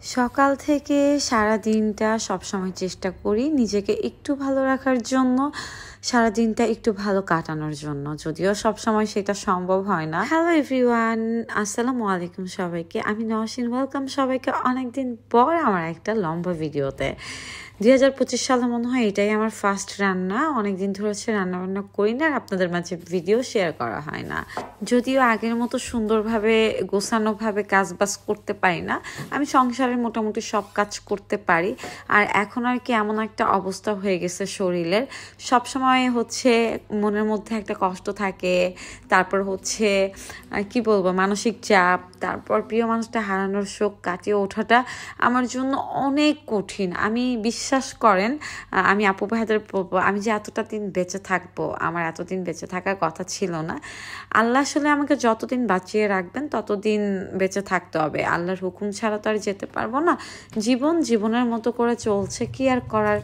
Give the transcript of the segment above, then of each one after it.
সকাল থেকে সারা দিনটা সবসময় চেষ্টা করি নিজেকে একটু ভালো রাখার জন্য, সারা দিনটা একটু ভালো কাটানোর জন্য, যদিও সবসময় সেটা সম্ভব হয় না। হ্যালো এভরিওয়ান, আসসালামু আলাইকুম সবাইকে। আমি নওশিন, ওয়েলকাম সবাইকে অনেকদিন পর আমার একটা লম্বা ভিডিওতে। 2025 সালে মনে হয় এটাই আমার ফার্স্ট রান্না। অনেকদিন ধরে হচ্ছে রান্না বান্না করি না, আর আপনাদের মাঝে ভিডিও শেয়ার করা হয় না। যদিও আগের মতো সুন্দরভাবে গোছানোভাবে কাজ বাজ করতে পারি না, আমি সংসারের মোটামুটি সব কাজ করতে পারি। আর এখন আর কি এমন একটা অবস্থা হয়ে গেছে শরীরের, সবসময় হচ্ছে মনের মধ্যে একটা কষ্ট থাকে, তারপর হচ্ছে কি বলবো মানসিক চাপ, তারপর প্রিয় মানুষটা হারানোর শোক কাটিয়ে ওঠাটা আমার জন্য অনেক কঠিন। আমি বিশ্বাস করেন, আমি আপু ভাইদের বলবো, আমি যে এতটা দিন বেঁচে থাকবো, আমার এতদিন বেঁচে থাকার কথা ছিল না। আল্লাহ আসলে আমাকে যতদিন বাঁচিয়ে রাখবেন ততদিন বেঁচে থাকতে হবে। আল্লাহর হুকুম ছাড়া তো আর যেতে পারবো না। জীবনের মতো করে চলছে, কি আর করার।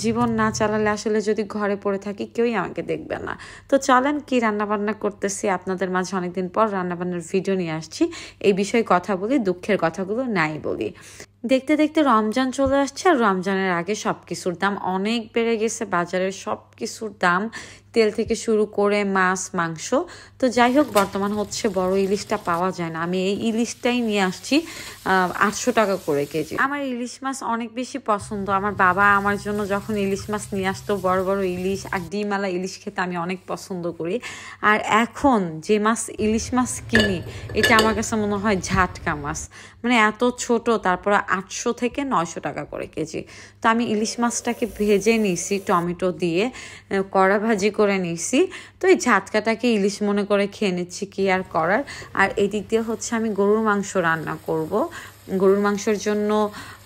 জীবন না চালালে আসলে যদি ঘরে পড়ে থাকি কেউই আমাকে দেখবে না। তো চলেন কি রান্নাবান্না করতেছি, আপনাদের মাঝে অনেকদিন পর রান্নাবান্নার ভিডিও নিয়ে আসছি। এই বিষয়ে কথা বলি, দুঃখের কথাগুলো নাই বলি। দেখতে দেখতে রমজান চলে আসছে, আর রমজানের আগে সব কিছুর দাম অনেক বেড়ে গেছে। বাজারের সব কিছুর দাম, তেল থেকে শুরু করে মাছ মাংস। তো যাই হোক, বর্তমান হচ্ছে বড় ইলিশটা পাওয়া যায় না। আমি এই ইলিশটাই নিয়ে আসছি 800 টাকা করে কেজি। আমার ইলিশ মাছ অনেক বেশি পছন্দ। আমার বাবা আমার জন্য যখন ইলিশ মাছ নিয়ে আসতো, বড় বড় ইলিশ আর ডিমালা ইলিশ খেতে আমি অনেক পছন্দ করি। আর এখন যে ইলিশ মাছ কিনি, এটা আমার কাছে মনে হয় ঝাটকা মাছ, মানে এত ছোট, তারপরে 800 থেকে 900 টাকা করে কেজি। তো আমি ইলিশ মাছটাকে ভেজে নিয়েছি টমেটো দিয়ে, কড়া ভাজি করে নিয়েছি। তো এই ঝাটকাটাকে ইলিশ মনে করে খেয়ে নিচ্ছি, কি আর করার। আর এদিক দিয়ে হচ্ছে আমি গরুর মাংস রান্না করব। গরুর মাংসের জন্য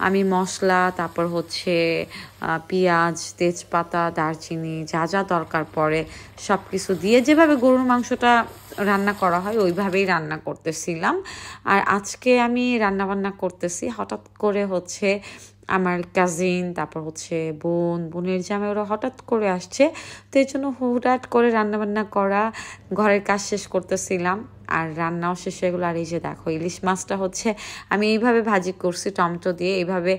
আমি মশলা, তারপর হচ্ছে পেঁয়াজ, তেজপাতা, দারচিনি, যা যা দরকার পড়ে সব কিছু দিয়ে যেভাবে গরুর মাংসটা রান্না করা হয় ওইভাবেই রান্না করতেছিলাম। আর আজকে আমি রান্নাবান্না করতেছি, হঠাৎ করে হচ্ছে আমার কাজিন, তারপর হচ্ছে বোনের জামাই, ওরা হঠাৎ করে আসছে। তো এই জন্য হুটহাট করে রান্নাবান্না করা, ঘরের কাজ শেষ করতেছিলাম আর রান্নাও শেষ হয়ে গেলো। আর এই যে দেখো, ইলিশ মাছটা হচ্ছে আমি এইভাবে ভাজি করছি টমেটো দিয়ে। এইভাবে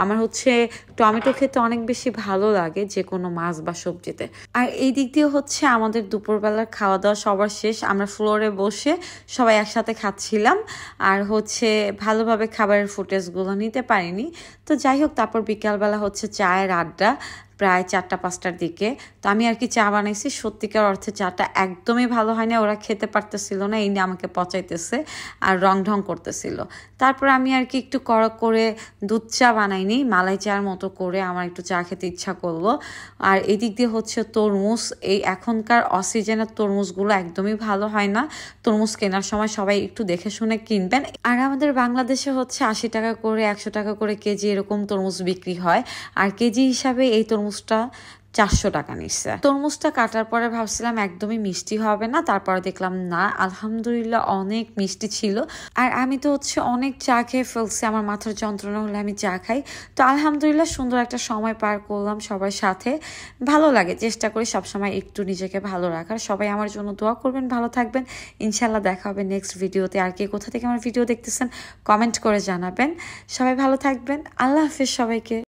আমার হচ্ছে টমেটো খেতে অনেক বেশি ভালো লাগে যে কোনো মাছ বা সবজিতে। আর এই দিক দিয়ে হচ্ছে আমাদের দুপুরবেলার খাওয়া দাওয়া সবার শেষ। আমরা ফ্লোরে বসে সবাই একসাথে খাচ্ছিলাম, আর হচ্ছে ভালোভাবে খাবারের ফুটেজগুলো নিতে পারিনি। তো যাই হোক, তারপর বিকালবেলা হচ্ছে চায়ের আড্ডা, প্রায় 4টা-5টার দিকে। তো আমি আর কি চা বানাইছি, সত্যিকার অর্থে চাটা একদমই ভালো হয় না। ওরা খেতে পারতেছিল না, এই নিয়ে আমাকে পচাইতেছে আর রং করতেছিল। তারপর আমি আর কি একটু কড়ক করে দুধ চা বানাইনি, মালাই চার মতো করে আমার একটু চা খেতে ইচ্ছা করলো। আর এদিক দিয়ে হচ্ছে তরমুজ, এই এখনকার অসিজনের তরমুজগুলো একদমই ভালো হয় না। তরমুজ কেনার সময় সবাই একটু দেখে শুনে কিনবেন। আর আমাদের বাংলাদেশে হচ্ছে 80 টাকা করে, 100 টাকা করে কেজি এরকম তরমুজ বিক্রি হয়। আর কেজি হিসাবে এই তরমুজটা 400 টাকা নিচ্ছে। তরমুজটা কাটার পরে ভাবছিলাম একদমই মিষ্টি হবে না, তারপরে দেখলাম না, আলহামদুলিল্লাহ অনেক মিষ্টি ছিল। আর আমি তো হচ্ছে অনেক চা খেয়ে ফেলছি, আমার মাথার যন্ত্রণা হলে আমি চা খাই। তো আলহামদুলিল্লাহ সুন্দর একটা সময় পার করলাম সবার সাথে। ভালো লাগে, চেষ্টা করি সবসময় একটু নিজেকে ভালো রাখার। সবাই আমার জন্য দোয়া করবেন, ভালো থাকবেন। ইনশাল্লাহ দেখা হবে নেক্সট ভিডিওতে। আর কে কোথা থেকে আমার ভিডিও দেখতেছেন কমেন্ট করে জানাবেন। সবাই ভালো থাকবেন, আল্লাহ হাফেজ সবাইকে।